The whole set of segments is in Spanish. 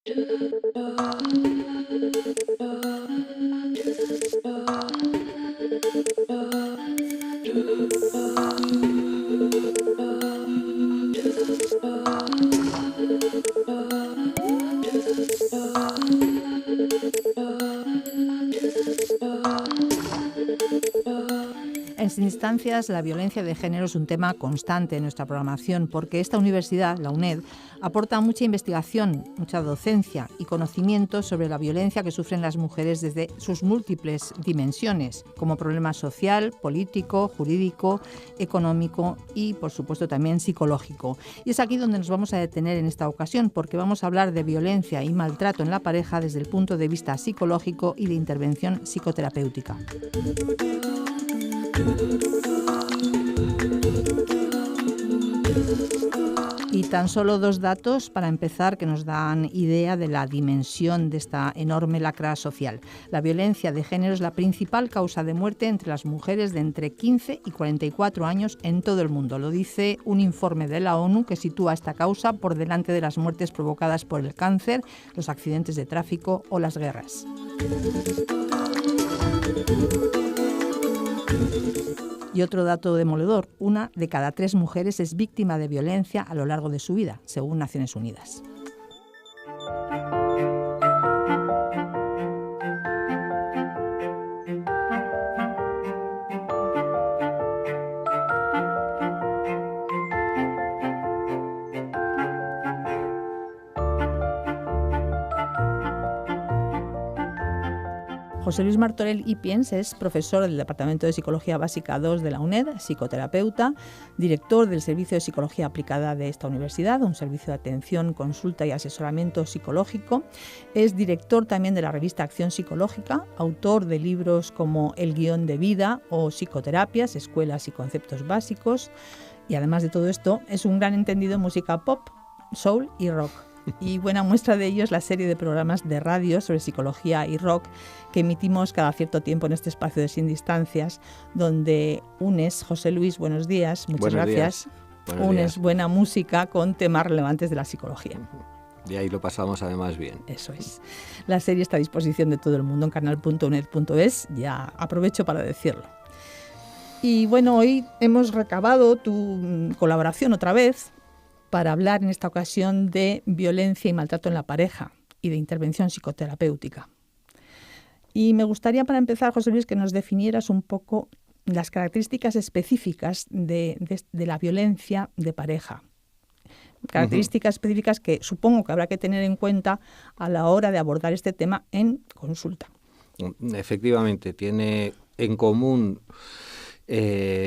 En Sin Distancias, la violencia de género es un tema constante en nuestra programación porque esta universidad, la UNED, aporta mucha investigación, mucha docencia y conocimiento sobre la violencia que sufren las mujeres desde sus múltiples dimensiones, como problema social, político, jurídico, económico y, por supuesto, también psicológico. Y es aquí donde nos vamos a detener en esta ocasión porque vamos a hablar de violencia y maltrato en la pareja desde el punto de vista psicológico y de intervención psicoterapéutica. Y tan solo dos datos para empezar que nos dan idea de la dimensión de esta enorme lacra social. La violencia de género es la principal causa de muerte entre las mujeres de entre 15 y 44 años en todo el mundo. Lo dice un informe de la ONU que sitúa esta causa por delante de las muertes provocadas por el cáncer, los accidentes de tráfico o las guerras. Y otro dato demoledor, 1 de cada 3 mujeres es víctima de violencia a lo largo de su vida, según Naciones Unidas. José Luis Martorell Ipiens es profesor del Departamento de Psicología Básica 2 de la UNED, psicoterapeuta, director del Servicio de Psicología Aplicada de esta universidad, un servicio de atención, consulta y asesoramiento psicológico. Es director también de la revista Acción Psicológica, autor de libros como El guión de vida o Psicoterapias, escuelas y conceptos básicos. Y además de todo esto, es un gran entendido en música pop, soul y rock. Y buena muestra de ello es la serie de programas de radio sobre psicología y rock que emitimos cada cierto tiempo en este espacio de Sin Distancias, donde unes, José Luis, buenos días, muchas gracias, unes buena música con temas relevantes de la psicología. Y ahí lo pasamos además bien. Eso es. La serie está a disposición de todo el mundo en canal.uned.es, ya aprovecho para decirlo. Y bueno, hoy hemos recabado tu colaboración otra vez para hablar en esta ocasión de violencia y maltrato en la pareja y de intervención psicoterapéutica. Y me gustaría, para empezar, José Luis, que nos definieras un poco las características específicas de la violencia de pareja. Características específicas que supongo que habrá que tener en cuenta a la hora de abordar este tema en consulta. Efectivamente, tiene en común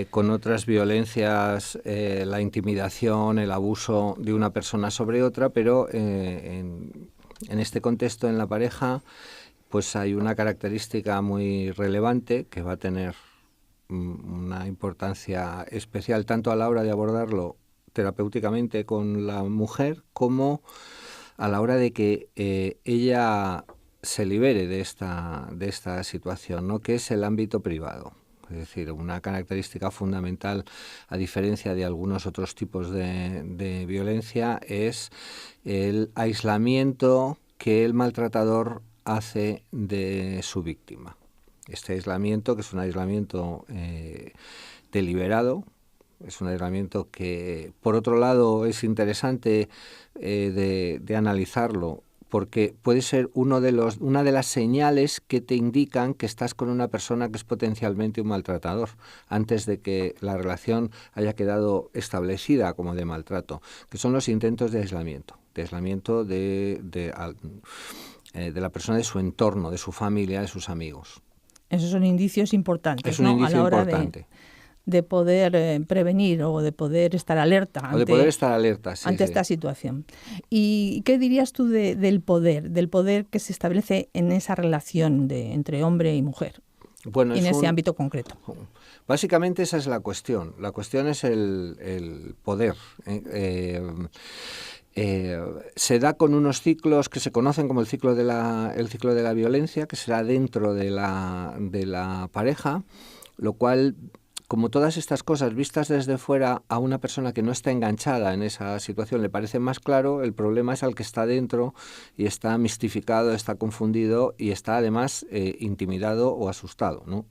con otras violencias, la intimidación, el abuso de una persona sobre otra, pero en este contexto, en la pareja, pues hay una característica muy relevante que va a tener una importancia especial tanto a la hora de abordarlo terapéuticamente con la mujer como a la hora de que ella se libere de esta situación, ¿no? Que es el ámbito privado. Es decir, una característica fundamental, a diferencia de algunos otros tipos de violencia, es el aislamiento que el maltratador hace de su víctima. Este aislamiento, que es un aislamiento deliberado, es un aislamiento que, por otro lado, es interesante de analizarlo, porque puede ser una de las señales que te indican que estás con una persona que es potencialmente un maltratador, antes de que la relación haya quedado establecida como de maltrato, que son los intentos de aislamiento de la persona de su entorno, de su familia, de sus amigos. Esos son indicios importantes, es un indicio a la hora importante. De poder prevenir o de poder estar alerta ante esta situación. ¿Y qué dirías tú del poder que se establece en esa relación entre hombre y mujer, en ese ámbito concreto? Básicamente esa es la cuestión. La cuestión es el poder. Se da con unos ciclos que se conocen como el ciclo de la violencia, que será dentro de la pareja, lo cual como todas estas cosas vistas desde fuera a una persona que no está enganchada en esa situación le parece más claro, el problema es al que está dentro y está mistificado, está confundido y está además intimidado o asustado, ¿no?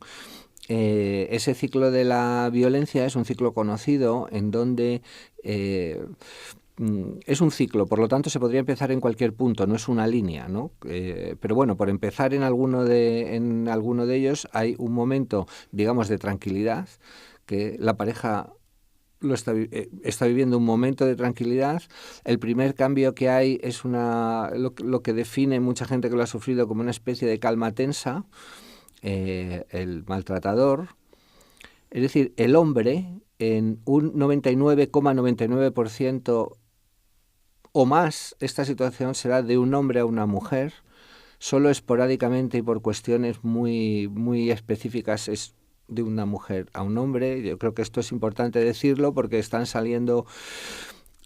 Ese ciclo de la violencia es un ciclo conocido en donde es un ciclo, por lo tanto se podría empezar en cualquier punto, no es una línea, ¿no? Pero bueno, por empezar en alguno de ellos hay un momento, digamos, de tranquilidad, que la pareja está viviendo un momento de tranquilidad. El primer cambio que hay es lo que define mucha gente que lo ha sufrido como una especie de calma tensa, el maltratador. Es decir, el hombre en un 99,99% o más, esta situación será de un hombre a una mujer, solo esporádicamente y por cuestiones muy, muy específicas es de una mujer a un hombre. Yo creo que esto es importante decirlo porque están saliendo...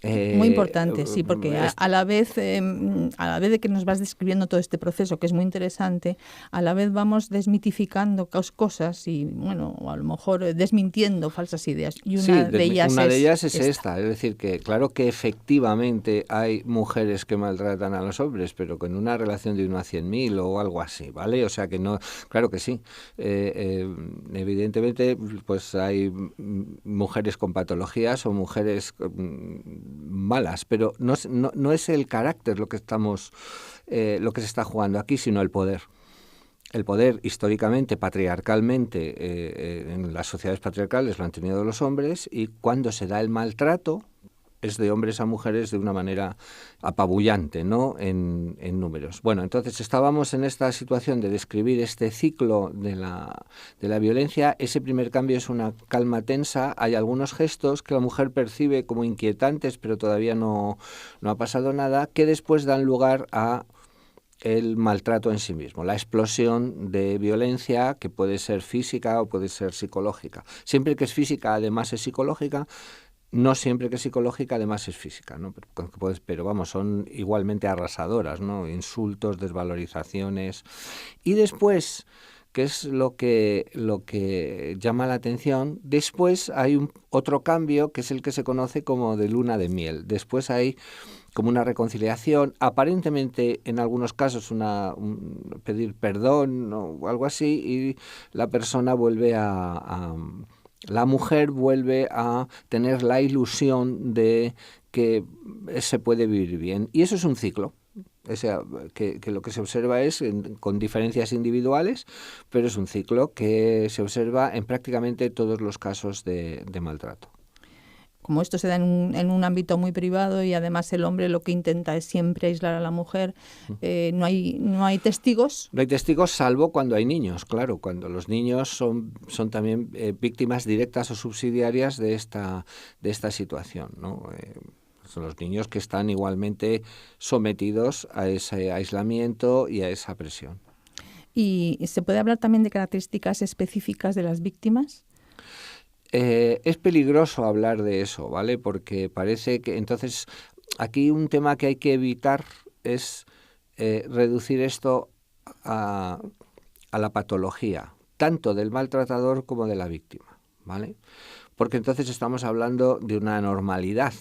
Muy importante, sí, porque a la vez de que nos vas describiendo todo este proceso, que es muy interesante, a la vez vamos desmitificando cosas y, bueno, a lo mejor desmintiendo falsas ideas. Y una de ellas es esta. Es decir, que claro que efectivamente hay mujeres que maltratan a los hombres, pero con una relación de 1 a 100.000 o algo así, ¿vale? O sea que no, claro que sí. Evidentemente, pues hay mujeres con patologías o mujeres malas, pero no es el carácter lo que se está jugando aquí, sino el poder. El poder históricamente, patriarcalmente, en las sociedades patriarcales lo han tenido los hombres, y cuando se da el maltrato es de hombres a mujeres de una manera apabullante, ¿no? En números. Bueno, entonces estábamos en esta situación de describir este ciclo de la violencia. Ese primer cambio es una calma tensa. Hay algunos gestos que la mujer percibe como inquietantes, pero todavía no ha pasado nada, que después dan lugar a el maltrato en sí mismo, la explosión de violencia que puede ser física o puede ser psicológica. Siempre que es física, además es psicológica. No siempre que es psicológica, además es física, ¿no? Pero vamos, son igualmente arrasadoras, ¿no? Insultos, desvalorizaciones. Y después, que es lo que llama la atención, después hay otro cambio que es el que se conoce como de luna de miel. Después hay como una reconciliación, aparentemente en algunos casos pedir perdón o algo así, y la persona vuelve la mujer vuelve a tener la ilusión de que se puede vivir bien. Y eso es un ciclo. O sea, que lo que se observa es con diferencias individuales, pero es un ciclo que se observa en prácticamente todos los casos de maltrato. Como esto se da en un ámbito muy privado y además el hombre lo que intenta es siempre aislar a la mujer, no hay testigos. No hay testigos salvo cuando hay niños, claro, cuando los niños son también víctimas directas o subsidiarias de esta situación, ¿no? Son los niños que están igualmente sometidos a ese aislamiento y a esa presión. ¿Y se puede hablar también de características específicas de las víctimas? Es peligroso hablar de eso, ¿vale? Porque parece que entonces aquí un tema que hay que evitar es reducir esto a la patología, tanto del maltratador como de la víctima, ¿vale? Porque entonces estamos hablando de una normalidad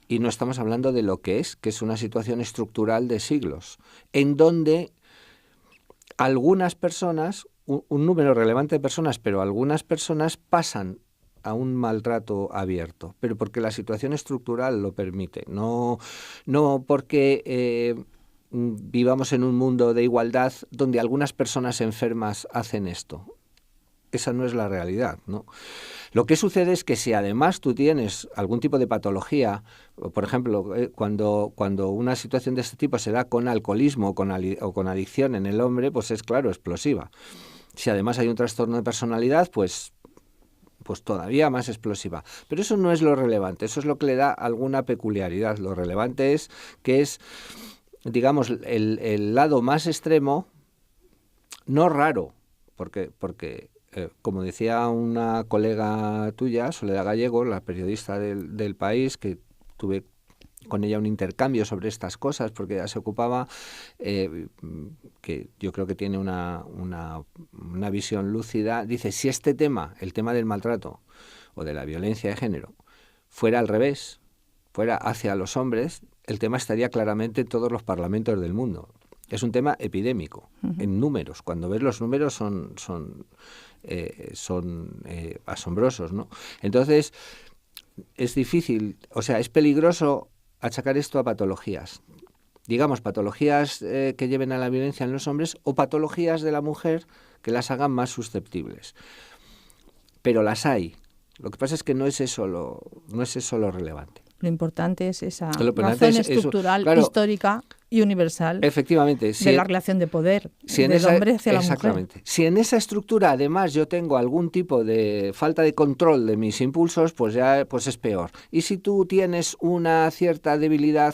y no estamos hablando de lo que es una situación estructural de siglos, en donde algunas personas, un número relevante de personas, pero algunas personas pasan a un maltrato abierto, pero porque la situación estructural lo permite, no porque vivamos en un mundo de igualdad donde algunas personas enfermas hacen esto. Esa no es la realidad, ¿no? Lo que sucede es que si además tú tienes algún tipo de patología, por ejemplo, cuando una situación de este tipo se da con alcoholismo o con adicción en el hombre, pues es claro, explosiva. Si además hay un trastorno de personalidad, pues todavía más explosiva. Pero eso no es lo relevante, eso es lo que le da alguna peculiaridad. Lo relevante es que es, digamos, el lado más extremo, no raro, porque como decía una colega tuya, Soledad Gallego, la periodista del País, que tuve con ella un intercambio sobre estas cosas, porque ella se ocupaba, que yo creo que tiene una visión lúcida. Dice, si este tema, el tema del maltrato o de la violencia de género, fuera al revés, fuera hacia los hombres, el tema estaría claramente en todos los parlamentos del mundo. Es un tema epidémico, en números. Cuando ves los números son asombrosos, ¿no? Entonces, es difícil, o sea, es peligroso achacar esto a patologías. Digamos, patologías que lleven a la violencia en los hombres o patologías de la mujer que las hagan más susceptibles. Pero las hay. Lo que pasa es que no es eso lo relevante. Lo importante es esa razón estructural, claro, histórica y universal, efectivamente, de la relación de poder del hombre hacia la mujer. Exactamente. Si en esa estructura además yo tengo algún tipo de falta de control de mis impulsos, pues es peor. Y si tú tienes una cierta debilidad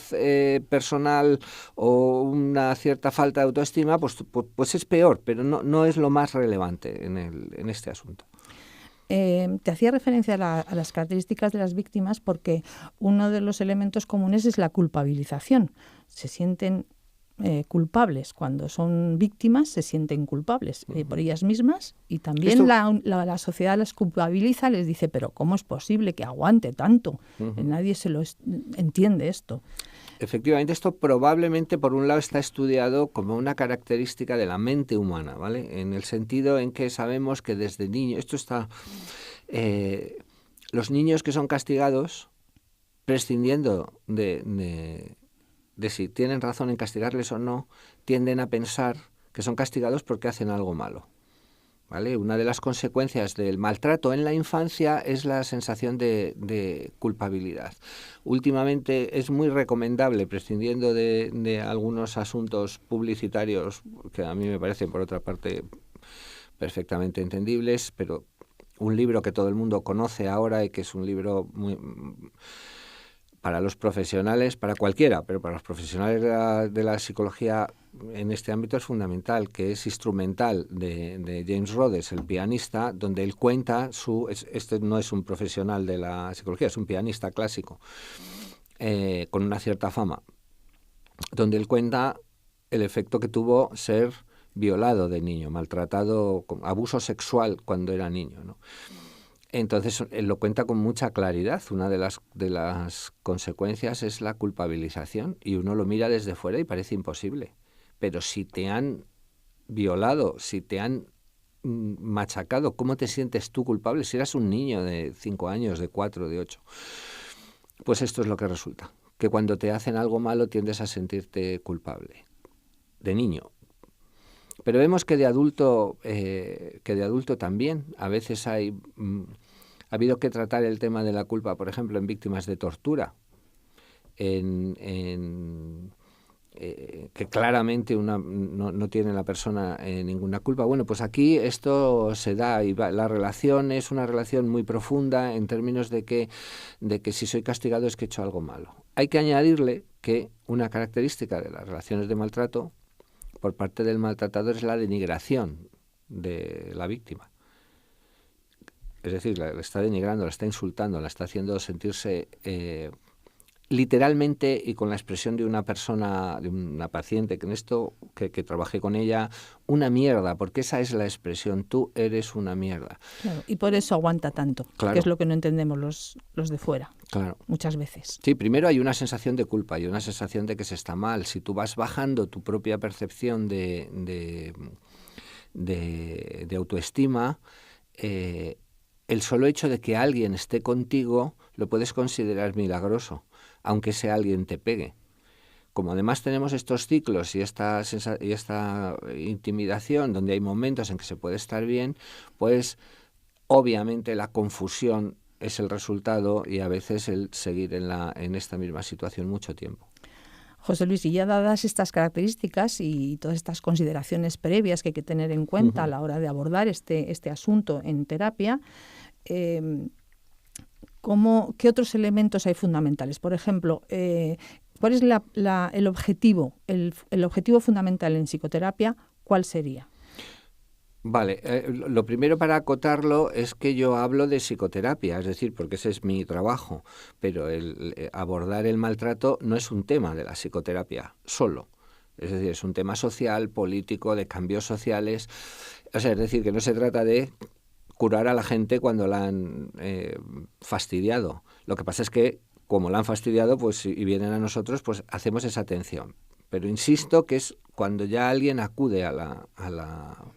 personal o una cierta falta de autoestima, pues es peor, pero no es lo más relevante en este asunto. Te hacía referencia a las características de las víctimas porque uno de los elementos comunes es la culpabilización. Se sienten culpables. Cuando son víctimas se sienten culpables por ellas mismas y también la sociedad las culpabiliza, les dice, pero ¿cómo es posible que aguante tanto? Nadie se lo entiende esto. Efectivamente, esto probablemente, por un lado, está estudiado como una característica de la mente humana, ¿vale? En el sentido en que sabemos que desde niños, los niños que son castigados, prescindiendo de si tienen razón en castigarles o no, tienden a pensar que son castigados porque hacen algo malo, ¿vale? Una de las consecuencias del maltrato en la infancia es la sensación de culpabilidad. Últimamente es muy recomendable, prescindiendo de algunos asuntos publicitarios que a mí me parecen, por otra parte, perfectamente entendibles, pero un libro que todo el mundo conoce ahora y que es un libro muy para los profesionales, para cualquiera, pero para los profesionales de la psicología en este ámbito es fundamental, que es Instrumental de James Rhodes, el pianista, donde él cuenta este no es un profesional de la psicología, es un pianista clásico con una cierta fama, donde él cuenta el efecto que tuvo ser violado de niño, maltratado, con abuso sexual cuando era niño, ¿no? Entonces, él lo cuenta con mucha claridad. Una de las consecuencias es la culpabilización y uno lo mira desde fuera y parece imposible. Pero si te han violado, si te han machacado, ¿cómo te sientes tú culpable? Si eras un niño de 5 años, de 4, de 8. Pues esto es lo que resulta, que cuando te hacen algo malo tiendes a sentirte culpable, de niño. Pero vemos que de adulto también a veces ha habido que tratar el tema de la culpa, por ejemplo, en víctimas de tortura, que claramente no tiene la persona ninguna culpa. Bueno, pues aquí esto se da y la relación es una relación muy profunda en términos de que si soy castigado es que he hecho algo malo. Hay que añadirle que una característica de las relaciones de maltrato por parte del maltratador es la denigración de la víctima. Es decir, la está denigrando, la está insultando, la está haciendo sentirse literalmente y con la expresión de una persona, de una paciente, que en esto que trabajé con ella, una mierda, porque esa es la expresión, tú eres una mierda. Claro, y por eso aguanta tanto, claro, que es lo que no entendemos los de fuera, claro, muchas veces. Sí, primero hay una sensación de culpa y una sensación de que se está mal. Si tú vas bajando tu propia percepción de autoestima, el solo hecho de que alguien esté contigo lo puedes considerar milagroso, aunque ese alguien te pegue. Como además tenemos estos ciclos y esta intimidación donde hay momentos en que se puede estar bien, pues obviamente la confusión es el resultado y a veces el seguir en esta misma situación mucho tiempo. José Luis, y ya dadas estas características y todas estas consideraciones previas que hay que tener en cuenta a la hora de abordar este asunto en terapia, ¿qué otros elementos hay fundamentales? Por ejemplo, ¿cuál es el objetivo fundamental en psicoterapia? ¿Cuál sería? Vale, lo primero para acotarlo es que yo hablo de psicoterapia, es decir, porque ese es mi trabajo, pero abordar el maltrato no es un tema de la psicoterapia solo. Es decir, es un tema social, político, de cambios sociales. O sea, es decir, que no se trata de curar a la gente cuando la han fastidiado. Lo que pasa es que, como la han fastidiado, pues y vienen a nosotros, pues hacemos esa atención. Pero insisto que es cuando ya alguien acude a la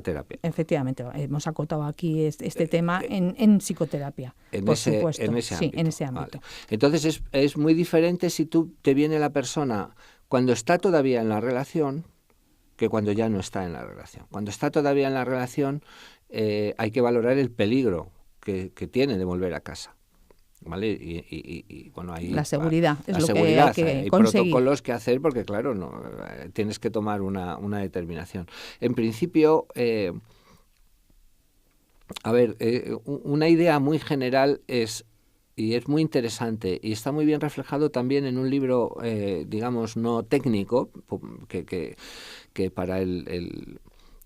terapia. Efectivamente, hemos acotado aquí este tema en psicoterapia, por supuesto. En ese ámbito. Sí, en ese ámbito. Vale. Entonces es muy diferente si te viene la persona cuando está todavía en la relación que cuando ya no está en la relación. Cuando está todavía en la relación hay que valorar el peligro que tiene de volver a casa. ¿Vale? Y bueno, ahí la seguridad es la lo seguridad, que hay que hay conseguir. protocolos que hacer porque claro, no tienes que tomar una determinación. En principio, una idea muy general y es muy interesante y está muy bien reflejado también en un libro, digamos, no técnico, que para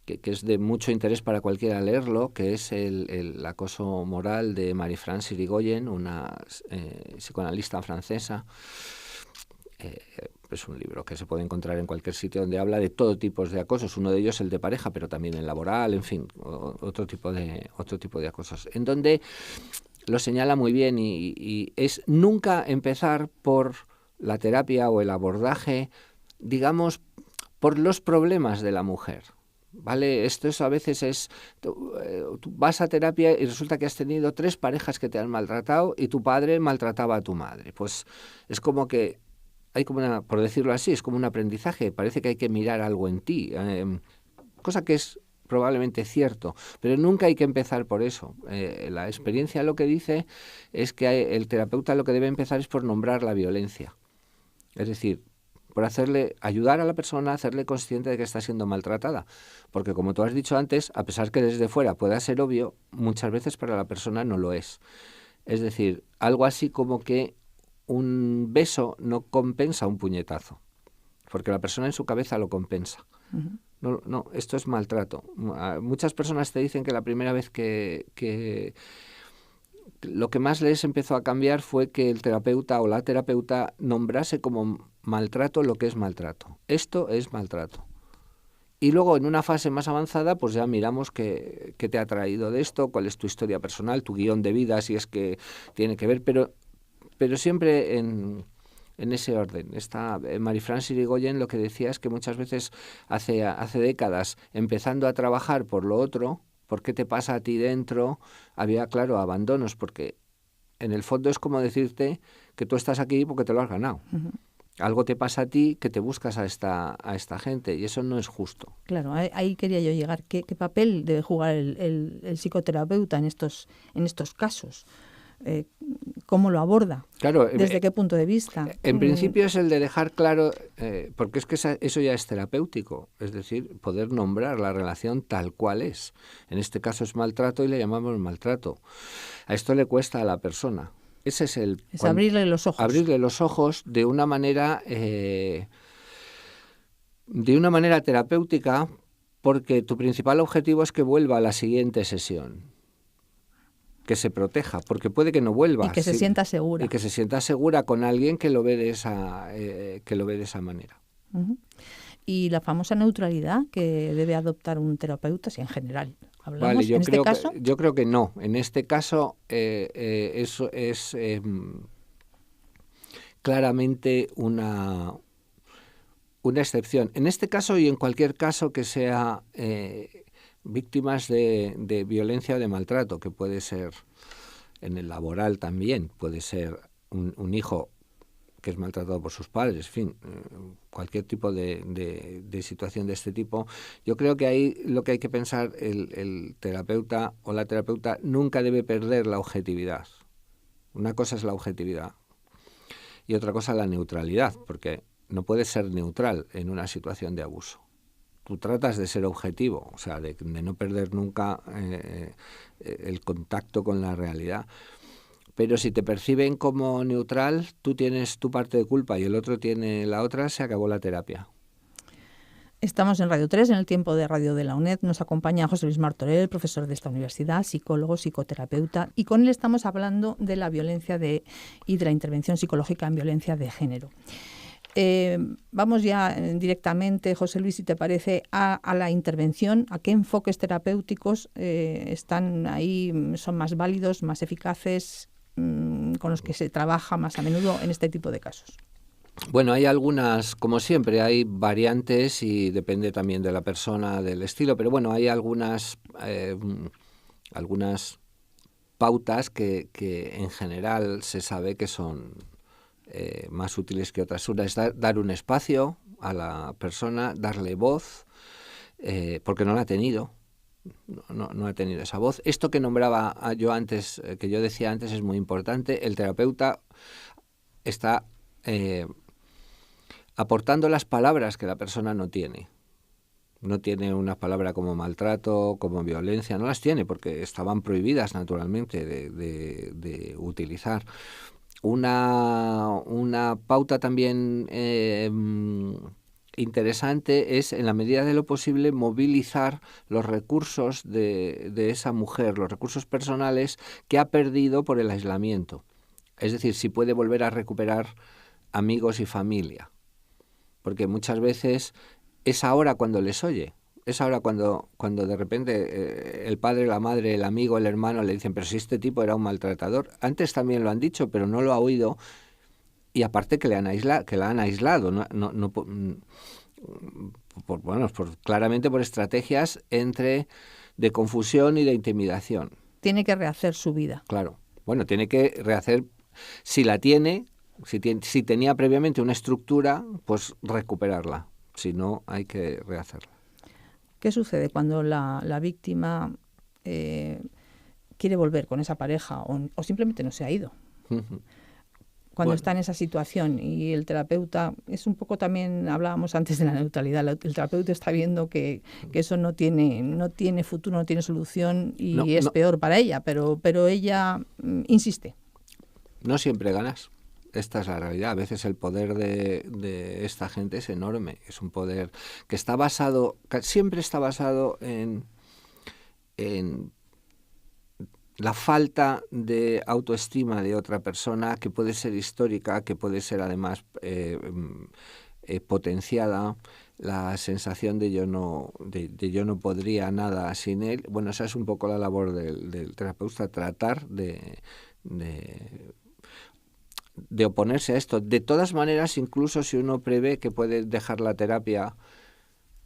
que es de mucho interés para cualquiera leerlo, que es el acoso moral de Marie-France Irigoyen, una psicoanalista francesa. Es un libro que se puede encontrar en cualquier sitio donde habla de todo tipo de acosos, uno de ellos el de pareja, pero también el laboral, en fin, otro tipo de acosos, en donde lo señala muy bien y es nunca empezar por la terapia o el abordaje, digamos, por los problemas de la mujer. ¿Vale? Esto a veces tú vas a terapia y resulta que has tenido 3 parejas que te han maltratado y tu padre maltrataba a tu madre. Pues es como que hay como por decirlo así, es como un aprendizaje. Parece que hay que mirar algo en ti, cosa que es probablemente cierto, pero nunca hay que empezar por eso. La experiencia lo que dice es que el terapeuta lo que debe empezar es por nombrar la violencia. Es decir, por ayudar a la persona a hacerle consciente de que está siendo maltratada. Porque como tú has dicho antes, a pesar que desde fuera pueda ser obvio, muchas veces para la persona no lo es. Es decir, algo así como que un beso no compensa un puñetazo, porque la persona en su cabeza lo compensa. Uh-huh. No, esto es maltrato. Muchas personas te dicen que la primera vez que lo que más les empezó a cambiar fue que el terapeuta o la terapeuta nombrase como maltrato lo que es maltrato. Esto es maltrato. Y luego en una fase más avanzada pues ya miramos qué te ha traído de esto, cuál es tu historia personal, tu guión de vida, si es que tiene que ver, pero siempre en ese orden. Marie-France Irigoyen lo que decía es que muchas veces hace décadas, empezando a trabajar por lo otro, por qué te pasa a ti dentro, había, claro, abandonos, porque en el fondo es como decirte que tú estás aquí porque te lo has ganado. Uh-huh. Algo te pasa a ti que te buscas a esta gente y eso no es justo. Claro, ahí quería yo llegar. ¿Qué papel debe jugar el psicoterapeuta en estos casos? ¿Cómo lo aborda? Claro, ¿Desde qué punto de vista? En principio es el de dejar claro, porque es que eso ya es terapéutico, es decir, poder nombrar la relación tal cual es. En este caso es maltrato y le llamamos maltrato. A esto le cuesta a la persona. Ese es abrirle los ojos. Abrirle los ojos de una manera terapéutica, porque tu principal objetivo es que vuelva a la siguiente sesión. Que se proteja, porque puede que no vuelva. Y que se sienta segura. Y que se sienta segura con alguien que lo ve de esa manera. Uh-huh. Y la famosa neutralidad que debe adoptar un terapeuta, si en general hablamos, vale, en este caso. Yo creo que no. En este caso eso es claramente una excepción. En este caso y en cualquier caso que sea víctimas de violencia o de maltrato, que puede ser en el laboral también, puede ser un hijo que es maltratado por sus padres, en fin, cualquier tipo de situación de este tipo. Yo creo que ahí lo que hay que pensar, el terapeuta o la terapeuta nunca debe perder la objetividad. Una cosa es la objetividad y otra cosa la neutralidad, porque no puedes ser neutral en una situación de abuso. Tú tratas de ser objetivo, o sea, de no perder nunca el contacto con la realidad. Pero si te perciben como neutral, tú tienes tu parte de culpa y el otro tiene la otra, se acabó la terapia. Estamos en Radio 3, en el tiempo de radio de la UNED. Nos acompaña José Luis Martorell, profesor de esta universidad, psicólogo, psicoterapeuta, y con él estamos hablando de la violencia y de la intervención psicológica en violencia de género. Vamos ya directamente, José Luis, si te parece, a la intervención. ¿A qué enfoques terapéuticos están ahí, son más válidos, más eficaces, con los que se trabaja más a menudo en este tipo de casos? Bueno, hay algunas, como siempre, hay variantes y depende también de la persona, del estilo, pero bueno, hay algunas pautas que en general se sabe que son más útiles que otras. Una es dar un espacio a la persona, darle voz, porque no la ha tenido. No ha tenido esa voz. Esto que nombraba yo antes, que yo decía antes, es muy importante. El terapeuta está aportando las palabras que la persona no tiene. No tiene una palabra como maltrato, como violencia, no las tiene porque estaban prohibidas naturalmente de utilizar. Una pauta también interesante es, en la medida de lo posible, movilizar los recursos de esa mujer, los recursos personales que ha perdido por el aislamiento. Es decir, si puede volver a recuperar amigos y familia. Porque muchas veces es ahora cuando les oye, es ahora cuando de repente el padre, la madre, el amigo, el hermano le dicen, pero si este tipo era un maltratador. Antes también lo han dicho, pero no lo ha oído, y aparte que la han aislado, claramente por estrategias de confusión y de intimidación. Tiene que rehacer su vida. Claro, bueno, tiene que rehacer, si la tiene. Si tenía previamente una estructura, pues recuperarla. Si no, hay que rehacerla. ¿Qué sucede cuando la víctima quiere volver con esa pareja o simplemente no se ha ido? Cuando está en esa situación y el terapeuta, es un poco también, hablábamos antes de la neutralidad, el terapeuta está viendo que eso no tiene futuro, no tiene solución y es peor para ella, pero ella insiste. No siempre ganas. Esta es la realidad. A veces el poder de esta gente es enorme. Es un poder que siempre está basado en la falta de autoestima de otra persona, que puede ser histórica, que puede ser además potenciada, la sensación de yo no podría nada sin él. Bueno, esa es un poco la labor del terapeuta, tratar de oponerse a esto. De todas maneras, incluso si uno prevé que puede dejar la terapia,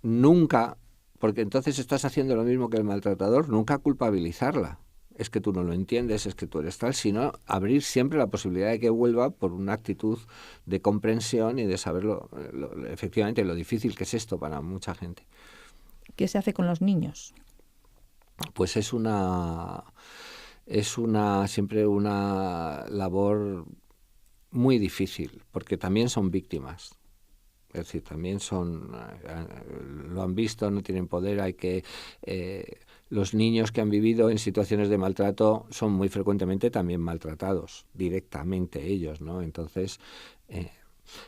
nunca, porque entonces estás haciendo lo mismo que el maltratador, nunca culpabilizarla. Es que tú no lo entiendes, es que tú eres tal, sino abrir siempre la posibilidad de que vuelva por una actitud de comprensión y de saber efectivamente lo difícil que es esto para mucha gente. ¿Qué se hace con los niños? Pues siempre una labor muy difícil, porque también son víctimas. Es decir, también lo han visto, no tienen poder, los niños que han vivido en situaciones de maltrato son muy frecuentemente también maltratados, directamente ellos, ¿no? Entonces,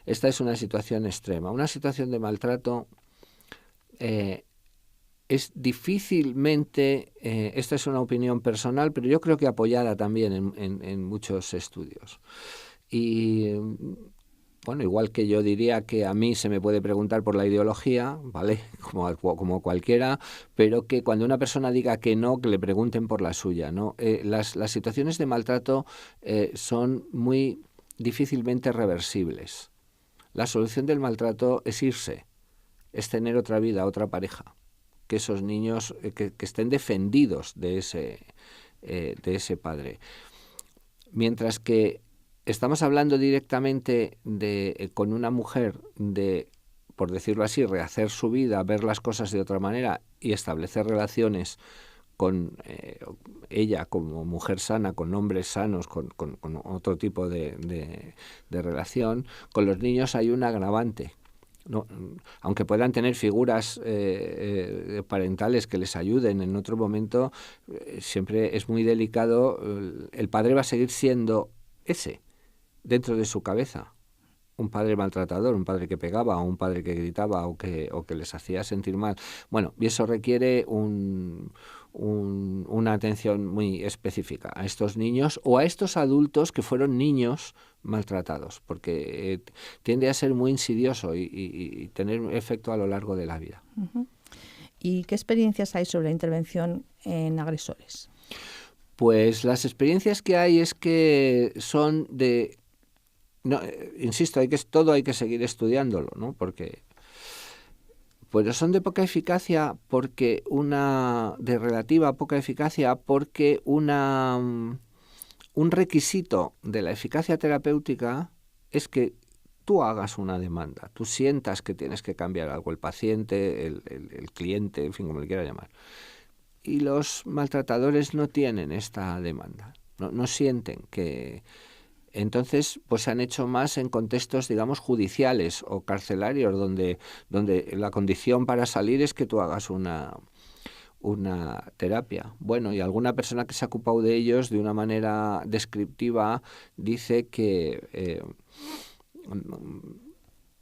esta es una situación extrema. Una situación de maltrato es difícilmente, esta es una opinión personal, pero yo creo que apoyada también en muchos estudios. Y bueno, igual que yo diría que a mí se me puede preguntar por la ideología, ¿vale? Como cualquiera, pero que cuando una persona diga que no, que le pregunten por la suya, ¿no? Las situaciones de maltrato son muy difícilmente reversibles. La solución del maltrato es irse, es tener otra vida, otra pareja, que esos niños que estén defendidos de ese padre. Mientras que estamos hablando directamente con una mujer de, por decirlo así, rehacer su vida, ver las cosas de otra manera y establecer relaciones con ella como mujer sana, con hombres sanos, con otro tipo de relación. Con los niños hay un agravante. No, aunque puedan tener figuras parentales que les ayuden en otro momento, siempre es muy delicado. El padre va a seguir siendo ese dentro de su cabeza. un padre maltratador, un padre que pegaba, o un padre que gritaba, o que les hacía sentir mal. Bueno, y eso requiere una atención muy específica a estos niños o a estos adultos que fueron niños maltratados, porque tiende a ser muy insidioso y tener un efecto a lo largo de la vida. Uh-huh. ¿Y qué experiencias hay sobre la intervención en agresores? Pues las experiencias que hay es que son de... No, insisto, todo hay que seguir estudiándolo, ¿no? Porque pues son de poca eficacia, de relativa poca eficacia, porque un requisito de la eficacia terapéutica es que tú hagas una demanda, tú sientas que tienes que cambiar algo, el paciente, el cliente, en fin, como le quiera llamar. Y los maltratadores no tienen esta demanda, no sienten que... Entonces, pues se han hecho más en contextos, digamos, judiciales o carcelarios, donde la condición para salir es que tú hagas una terapia. Bueno, y alguna persona que se ha ocupado de ellos de una manera descriptiva dice que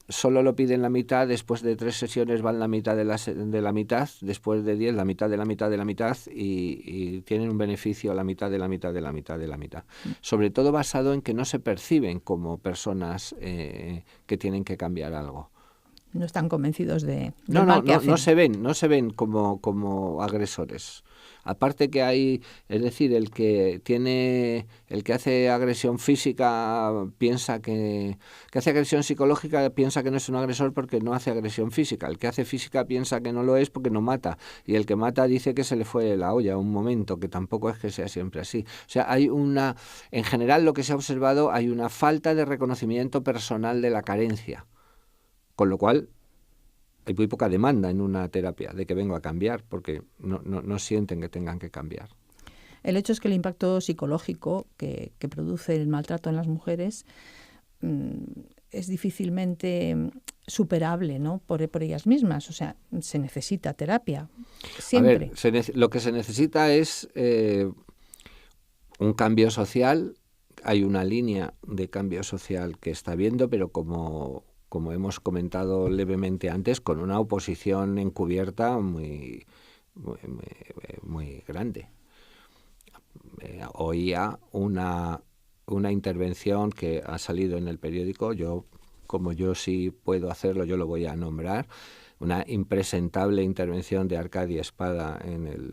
solo lo piden la mitad, después de 3 sesiones van la mitad de la mitad, después de 10 la mitad de la mitad de la mitad, y tienen un beneficio a la mitad de la mitad de la mitad de la mitad. Sobre todo basado en que no se perciben como personas que tienen que cambiar algo. No están convencidos de no se ven como agresores. Aparte que hay, es decir, el que hace agresión física piensa que hace agresión psicológica piensa que no es un agresor porque no hace agresión física. El que hace física piensa que no lo es porque no mata. Y el que mata dice que se le fue la olla un momento, que tampoco es que sea siempre así. O sea, en general lo que se ha observado, hay una falta de reconocimiento personal de la carencia. Con lo cual, hay muy poca demanda en una terapia de que vengo a cambiar, porque no sienten que tengan que cambiar. El hecho es que el impacto psicológico que produce el maltrato en las mujeres es difícilmente superable, ¿no? por ellas mismas. O sea, se necesita terapia, siempre. A ver, lo que se necesita es un cambio social. Hay una línea de cambio social que está habiendo, pero como hemos comentado levemente antes, con una oposición encubierta muy grande. Oía una intervención que ha salido en el periódico, como yo sí puedo hacerlo, yo lo voy a nombrar, una impresentable intervención de Arcadia Espada en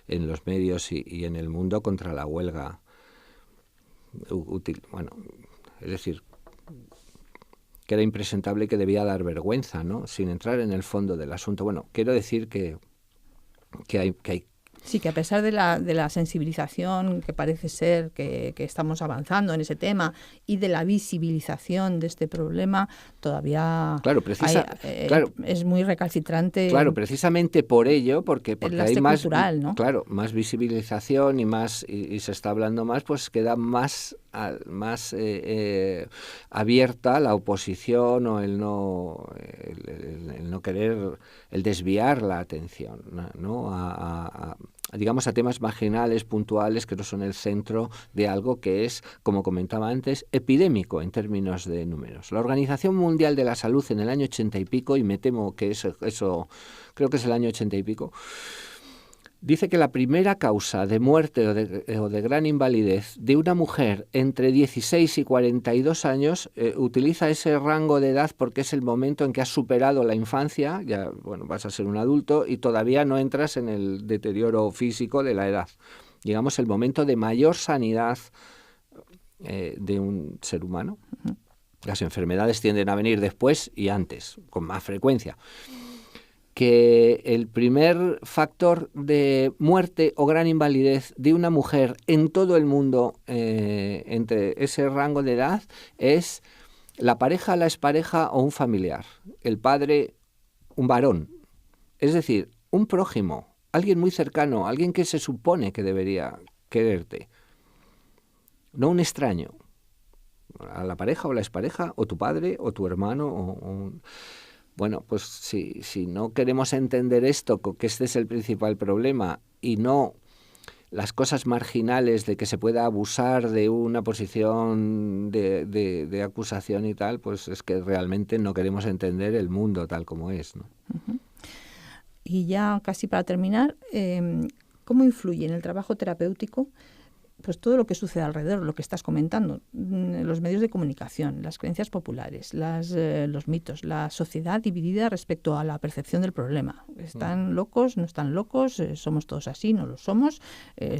los medios y en el mundo contra la huelga útil. Bueno, es decir, que era impresentable y que debía dar vergüenza, ¿no? Sin entrar en el fondo del asunto. Bueno, quiero decir que hay... Sí, que a pesar de la sensibilización que parece ser que estamos avanzando en ese tema y de la visibilización de este problema, todavía es muy recalcitrante. Claro, precisamente por ello, porque hay más cultural, ¿no? Claro, más visibilización y se está hablando más, pues queda más abierta la oposición o el no querer, el desviar la atención, ¿no? Digamos, a temas marginales, puntuales, que no son el centro de algo que es, como comentaba antes, epidémico en términos de números. La Organización Mundial de la Salud en el año 80 y pico, y me temo que eso creo que es el año 80 y pico, dice que la primera causa de muerte o de gran invalidez de una mujer entre 16 y 42 años utiliza ese rango de edad porque es el momento en que has superado la infancia, ya vas a ser un adulto y todavía no entras en el deterioro físico de la edad. Digamos, el momento de mayor sanidad de un ser humano. Las enfermedades tienden a venir después y antes, con más frecuencia. Que el primer factor de muerte o gran invalidez de una mujer en todo el mundo entre ese rango de edad es la pareja, la expareja o un familiar. El padre, un varón. Es decir, un prójimo, alguien muy cercano, alguien que se supone que debería quererte. No un extraño. A la pareja o la expareja, o tu padre, o tu hermano, Bueno, pues si no queremos entender esto, que este es el principal problema, y no las cosas marginales de que se pueda abusar de una posición de acusación y tal, pues es que realmente no queremos entender el mundo tal como es, ¿no? Uh-huh. Y ya casi para terminar, ¿cómo influye en el trabajo terapéutico pues todo lo que sucede alrededor, lo que estás comentando, los medios de comunicación, las creencias populares, los mitos, la sociedad dividida respecto a la percepción del problema? ¿Están locos? ¿No están locos? ¿Somos todos así? ¿No lo somos?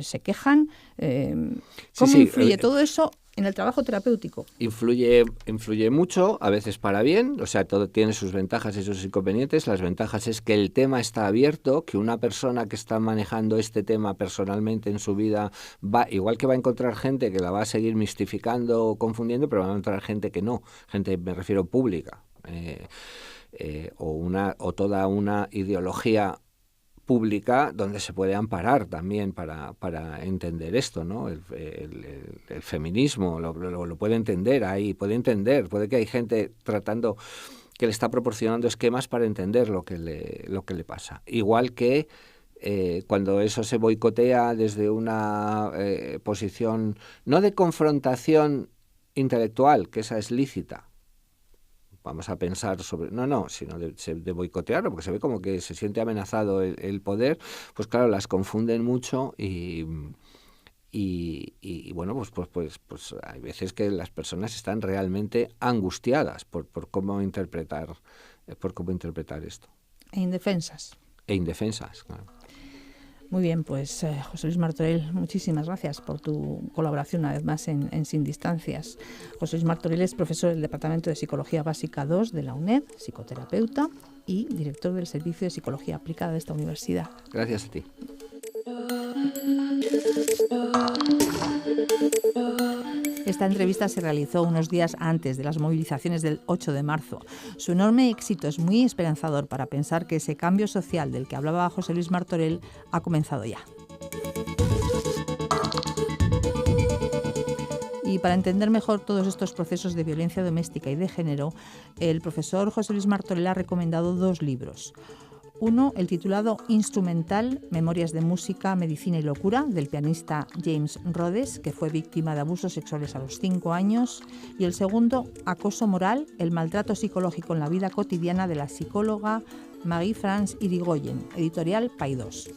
¿Se quejan? ¿Cómo influye todo eso en el trabajo terapéutico? Influye mucho, a veces para bien, o sea, todo tiene sus ventajas y sus inconvenientes. Las ventajas es que el tema está abierto, que una persona que está manejando este tema personalmente en su vida igual que va a encontrar gente que la va a seguir mistificando o confundiendo, pero va a encontrar gente que no, gente, me refiero, pública, o toda una ideología pública donde se puede amparar también para entender esto, ¿no? El feminismo lo puede entender ahí, puede que hay gente tratando que le está proporcionando esquemas para entender lo que le pasa. Igual que cuando eso se boicotea desde una posición no de confrontación intelectual, que esa es lícita, vamos a pensar sobre... sino de boicotearlo, porque se ve como que se siente amenazado el poder, pues claro, las confunden mucho y bueno, pues hay veces que las personas están realmente angustiadas por cómo interpretar esto. E indefensas. Claro. Muy bien, pues José Luis Martorell, muchísimas gracias por tu colaboración una vez más en Sin Distancias. José Luis Martorell es profesor del Departamento de Psicología Básica 2 de la UNED, psicoterapeuta y director del Servicio de Psicología Aplicada de esta universidad. Gracias a ti. Esta entrevista se realizó unos días antes de las movilizaciones del 8 de marzo. Su enorme éxito es muy esperanzador para pensar que ese cambio social del que hablaba José Luis Martorell ha comenzado ya. Y para entender mejor todos estos procesos de violencia doméstica y de género, el profesor José Luis Martorell ha recomendado 2 libros. Uno, el titulado Instrumental, Memorias de música, medicina y locura, del pianista James Rhodes, que fue víctima de abusos sexuales a los 5 años. Y el segundo, Acoso moral, el maltrato psicológico en la vida cotidiana, de la psicóloga Marie-France Irigoyen, editorial Paidós.